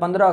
15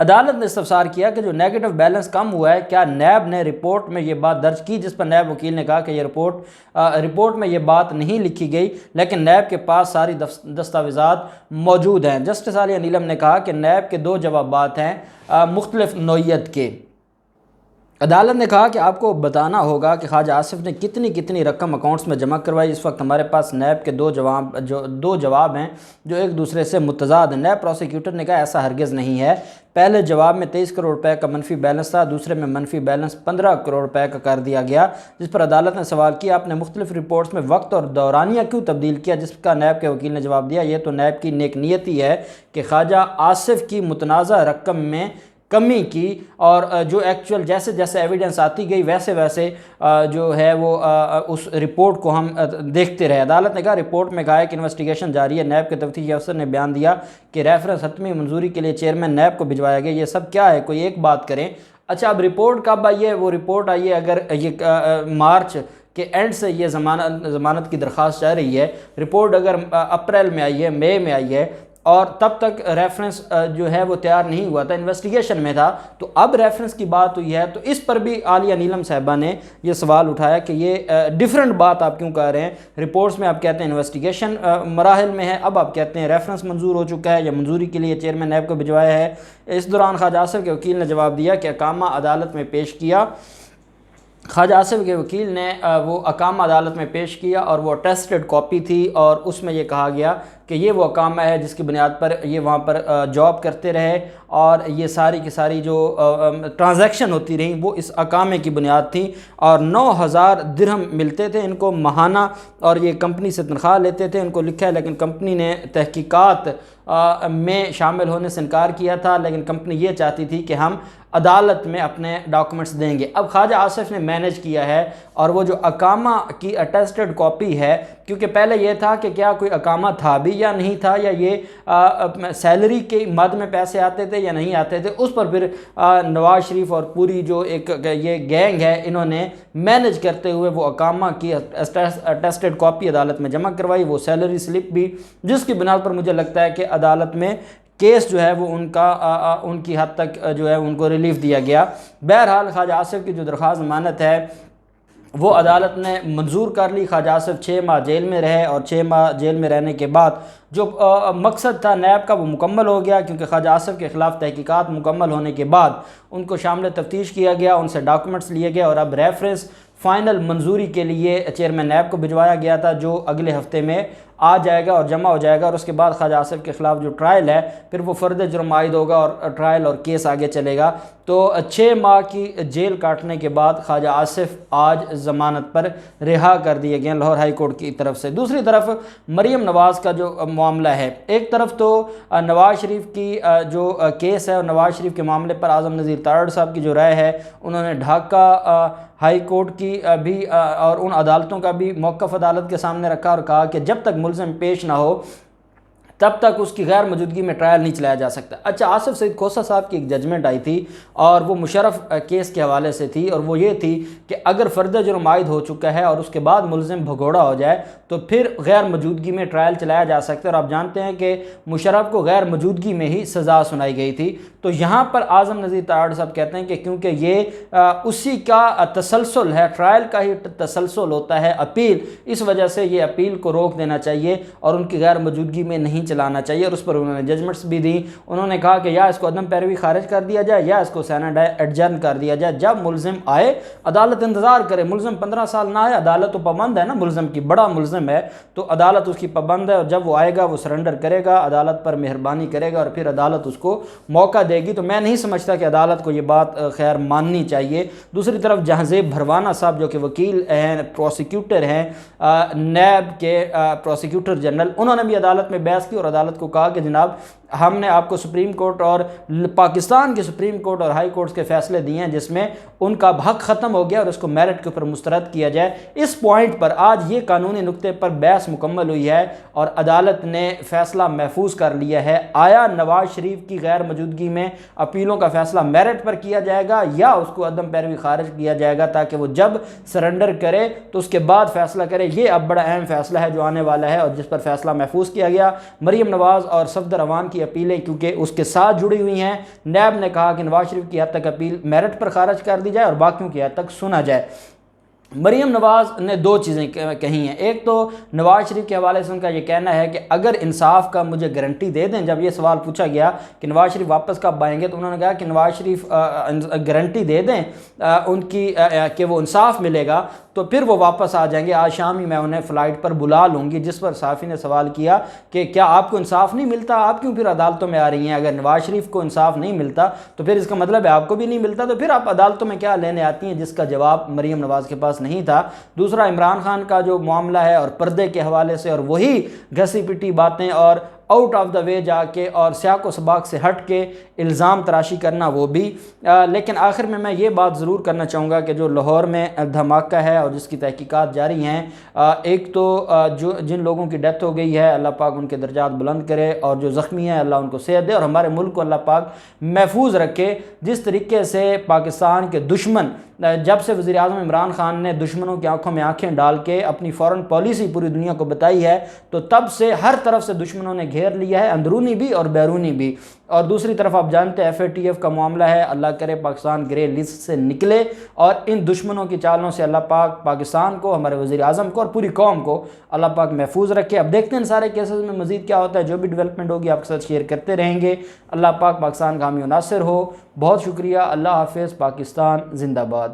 عدالت نے استفسار کیا کہ جو نیگیٹو بیلنس کم ہوا ہے کیا نیب نے رپورٹ میں یہ بات درج کی، جس پر نیب وکیل نے کہا کہ یہ رپورٹ میں یہ بات نہیں لکھی گئی، لیکن نیب کے پاس ساری دستاویزات موجود ہیں۔ جسٹس عالیہ نیلم نے کہا کہ نیب کے 2 جوابات ہیں مختلف نوعیت کے۔ عدالت نے کہا کہ آپ کو بتانا ہوگا کہ خواجہ آصف نے کتنی رقم اکاؤنٹس میں جمع کروائی۔ اس وقت ہمارے پاس نیب کے 2 جواب ہیں جو ایک دوسرے سے متضاد ہیں۔ نیب پروسیکیوٹر نے کہا ایسا ہرگز نہیں ہے۔ پہلے جواب میں 23 کروڑ روپے کا منفی بیلنس تھا، دوسرے میں منفی بیلنس 15 کروڑ روپے کا کر دیا گیا، جس پر عدالت نے سوال کیا آپ نے مختلف رپورٹس میں وقت اور دورانیہ کیوں تبدیل کیا، جس کا نیب کے وکیل نے جواب دیا یہ تو نیب کی نیک نیتی ہے کہ خواجہ آصف کی متنازع رقم میں کمی کی، اور جو ایکچول جیسے ایویڈنس آتی گئی ویسے جو ہے وہ اس رپورٹ کو ہم دیکھتے رہے۔ عدالت نے کہا رپورٹ میں کہا ہے کہ انویسٹیگیشن جاری ہے۔ نیب کے تفتیشی افسر نے بیان دیا کہ ریفرنس حتمی منظوری کے لیے چیئرمین نیب کو بھجوایا گیا۔ یہ سب کیا ہے، کوئی ایک بات کریں۔ اچھا اب رپورٹ کب آئی ہے؟ وہ رپورٹ آئی ہے اگر یہ مارچ کہ اینڈ سے یہ ضمانت کی درخواست چاہ رہی ہے، رپورٹ اگر اپریل میں آئی ہے، مئی میں آئی ہے، اور تب تک ریفرنس جو ہے وہ تیار نہیں ہوا تھا، انویسٹیگیشن میں تھا، تو اب ریفرنس کی بات ہوئی ہے، تو اس پر بھی عالیہ نیلم صاحبہ نے یہ سوال اٹھایا کہ یہ ڈیفرنٹ بات آپ کیوں کہہ رہے ہیں؟ رپورٹس میں آپ کہتے ہیں انویسٹیگیشن مراحل میں ہے، اب آپ کہتے ہیں ریفرنس منظور ہو چکا ہے یا منظوری کے لیے چیئرمین نیب کو بھجوایا ہے۔ اس دوران خواجہ آصف کے وکیل نے جواب دیا کہ اقامہ عدالت میں پیش کیا۔ خواجہ آصف کے وکیل نے وہ اقامہ عدالت میں پیش کیا اور وہ اٹیسٹڈ کاپی تھی، اور اس میں یہ کہا گیا کہ یہ وہ اقامہ ہے جس کی بنیاد پر یہ وہاں پر جاب کرتے رہے، اور یہ ساری کی ساری جو ٹرانزیکشن ہوتی رہیں وہ اس اقامے کی بنیاد تھیں، اور 9000 درہم ملتے تھے ان کو ماہانہ، اور یہ کمپنی سے تنخواہ لیتے تھے، ان کو لکھا ہے، لیکن کمپنی نے تحقیقات میں شامل ہونے سے انکار کیا تھا، لیکن کمپنی یہ چاہتی تھی کہ ہم عدالت میں اپنے ڈاکومنٹس دیں گے۔ اب خواجہ آصف نے مینیج کیا ہے، اور وہ جو اقامہ کی اٹیسٹڈ کاپی ہے، کیونکہ پہلے یہ تھا کہ کیا کوئی اقامہ تھا بھی یا نہیں تھا، یا یہ سیلری کے مد میں پیسے آتے تھے یا نہیں آتے تھے، اس پر پھر نواز شریف اور پوری جو ایک یہ گینگ ہے انہوں نے مینیج کرتے ہوئے وہ اقامہ کی اٹیسٹڈ کاپی عدالت میں جمع کروائی، وہ سیلری سلپ بھی، جس کی بنا پر مجھے لگتا ہے کہ عدالت میں کیس جو ہے وہ ان کی حد تک جو ہے ان کو ریلیف دیا گیا۔ بہرحال خواجہ آصف کی جو درخواست ضمانت ہے وہ عدالت نے منظور کر لی۔ خواجہ آصف 6 ماہ جیل میں رہے، اور 6 ماہ جیل میں رہنے کے بعد جو مقصد تھا نیب کا وہ مکمل ہو گیا، کیونکہ خواجہ آصف کے خلاف تحقیقات مکمل ہونے کے بعد ان کو شامل تفتیش کیا گیا، ان سے ڈاکومنٹس لیے گئے، اور اب ریفرنس فائنل منظوری کے لیے چیئرمین نیب کو بھجوایا گیا تھا، جو اگلے ہفتے میں آ جائے گا اور جمع ہو جائے گا، اور اس کے بعد خواجہ آصف کے خلاف جو ٹرائل ہے پھر وہ فرد جرم عائد ہوگا اور ٹرائل اور کیس آگے چلے گا۔ تو 6 ماہ کی جیل کاٹنے کے بعد خواجہ آصف آج ضمانت پر رہا کر دیے گئے لاہور ہائی کورٹ کی طرف سے۔ دوسری طرف مریم نواز کا جو معاملہ ہے، ایک طرف تو نواز شریف کی جو کیس ہے، اور نواز شریف کے معاملے پر اعظم نذیر تارڑ صاحب کی جو رائے ہے، انہوں نے ڈھاکہ ہائی کورٹ کی بھی اور ان عدالتوں کا بھی موقف عدالت کے سامنے رکھا، اور کہا کہ جب تک ملزم پیش نہ ہو تب تک اس کی غیر موجودگی میں ٹرائل نہیں چلایا جا سکتا۔ اچھا، آصف سعید کھوسہ صاحب کی ایک ججمنٹ آئی تھی، اور وہ مشرف کیس کے حوالے سے تھی، اور وہ یہ تھی کہ اگر فرد جرم عائد ہو چکا ہے اور اس کے بعد ملزم بھگوڑا ہو جائے تو پھر غیر موجودگی میں ٹرائل چلایا جا سکتا ہے، اور آپ جانتے ہیں کہ مشرف کو غیر موجودگی میں ہی سزا سنائی گئی تھی۔ تو یہاں پر اعظم نذیر تارڑ صاحب کہتے ہیں کہ کیونکہ یہ اسی کا تسلسل ہے، ٹرائل کا ہی تسلسل ہوتا ہے اپیل، اس وجہ سے یہ اپیل کو روک دینا چاہیے اور ان کی غیر موجودگی میں نہیں چلانا چاہیے، اور اس پر انہوں نے ججمنٹس بھی دی۔ انہوں نے کہا کہ یا اس کو عدم پیروی خارج کر دیا جائے یا اس کو سینڈ ایڈجرن کر دیا جائے۔ جب ملزم آئے عدالت انتظار کرے، ملزم 15 سال نہ آئے، عدالت تو پابند ہے نا ملزم کی، بڑا ملزم ہے تو عدالت اس کی پابند ہے، اور جب وہ آئے گا وہ سرنڈر کرے گا، عدالت پر مہربانی کرے گا، اور پھر عدالت اس کو موقع دے گی۔ تو میں نہیں سمجھتا کہ عدالت کو یہ بات خیر ماننی چاہیے۔ دوسری طرف جہانزیب بھروانہ صاحب جو کہ وکیل ہیں، پروسیکیوٹر ہیں، نیب کے پروسیکیوٹر جنرل، انہوں نے بھی عدالت میں بحث کی اور عدالت کو کہا کہ جناب ہم نے آپ کو سپریم کورٹ اور پاکستان کے سپریم کورٹ اور ہائی کورٹس کے فیصلے دیے ہیں جس میں ان کا حق ختم ہو گیا اور اس کو میرٹ کے اوپر مسترد کیا جائے۔ اس پوائنٹ پر آج یہ قانونی نقطے پر بحث مکمل ہوئی ہے اور عدالت نے فیصلہ محفوظ کر لیا ہے۔ آیا نواز شریف کی غیر موجودگی میں اپیلوں کا فیصلہ میرٹ پر کیا جائے گا یا اس کو عدم پیروی خارج کیا جائے گا تاکہ وہ جب سرنڈر کرے تو اس کے بعد فیصلہ کرے؟ یہ اب بڑا اہم فیصلہ ہے جو آنے والا ہے اور جس پر فیصلہ محفوظ کیا گیا۔ مریم نواز اور صفدر اعوان کی اپیلیں کیونکہ اس کے ساتھ جڑی ہوئی ہیں، نیب نے کہا کہ نواز شریف کی حد تک اپیل میرٹ پر خارج کر دی جائے اور باقیوں کی حد تک سنا جائے۔ مریم نواز نے دو چیزیں کہی ہیں، ایک تو نواز شریف کے حوالے سے ان کا یہ کہنا ہے کہ اگر انصاف کا مجھے گارنٹی دے دیں، جب یہ سوال پوچھا گیا کہ نواز شریف واپس کب آئیں گے تو انہوں نے کہا کہ نواز شریف گارنٹی دے دیں ان کی کہ وہ انصاف ملے گا تو پھر وہ واپس آ جائیں گے، آج شام ہی میں انہیں فلائٹ پر بلا لوں گی۔ جس پر صحافی نے سوال کیا کہ کیا آپ کو انصاف نہیں ملتا، آپ کیوں پھر عدالتوں میں آ رہی ہیں؟ اگر نواز شریف کو انصاف نہیں ملتا تو پھر اس کا مطلب ہے آپ کو بھی نہیں ملتا، تو پھر آپ عدالتوں میں کیا لینے آتی ہیں؟ جس کا جواب مریم نواز کے پاس نہیں تھا۔ دوسرا عمران خان کا جو معاملہ ہے اور پردے کے حوالے سے اور وہی گھسی پٹی باتیں اور آؤٹ آف دا وے جا کے اور سیاق و سباق سے ہٹ کے الزام تراشی کرنا وہ بھی۔ لیکن آخر میں یہ بات ضرور کرنا چاہوں گا کہ جو لاہور میں دھماکہ ہے اور جس کی تحقیقات جاری ہیں، ایک تو جن لوگوں کی ڈیتھ ہو گئی ہے اللہ پاک ان کے درجات بلند کرے، اور جو زخمی ہیں اللہ ان کو صحت دے، اور ہمارے ملک کو اللہ پاک محفوظ رکھے۔ جس طریقے سے پاکستان کے دشمن، جب سے وزیر اعظم عمران خان نے دشمنوں کی آنکھوں میں آنکھیں ڈال کے اپنی فورن پالیسی پوری دنیا کو بتائی ہے، تو تب سے ہر طرف سے دشمنوں نے گھیر لیا ہے، اندرونی بھی اور بیرونی بھی۔ اور دوسری طرف آپ جانتے ہیں FATF کا معاملہ ہے، اللہ کرے پاکستان گرے لسٹ سے نکلے اور ان دشمنوں کی چالوں سے اللہ پاک پاکستان کو، ہمارے وزیر اعظم کو اور پوری قوم کو اللہ پاک محفوظ رکھے۔ اب دیکھتے ہیں ان سارے کیسز میں مزید کیا ہوتا ہے، جو بھی ڈیولپمنٹ ہوگی آپ کے ساتھ شیئر کرتے رہیں گے۔ اللہ پاک پاکستان کا حامی و ناصر ہو۔ بہت شکریہ، اللہ حافظ، پاکستان زندہ باد۔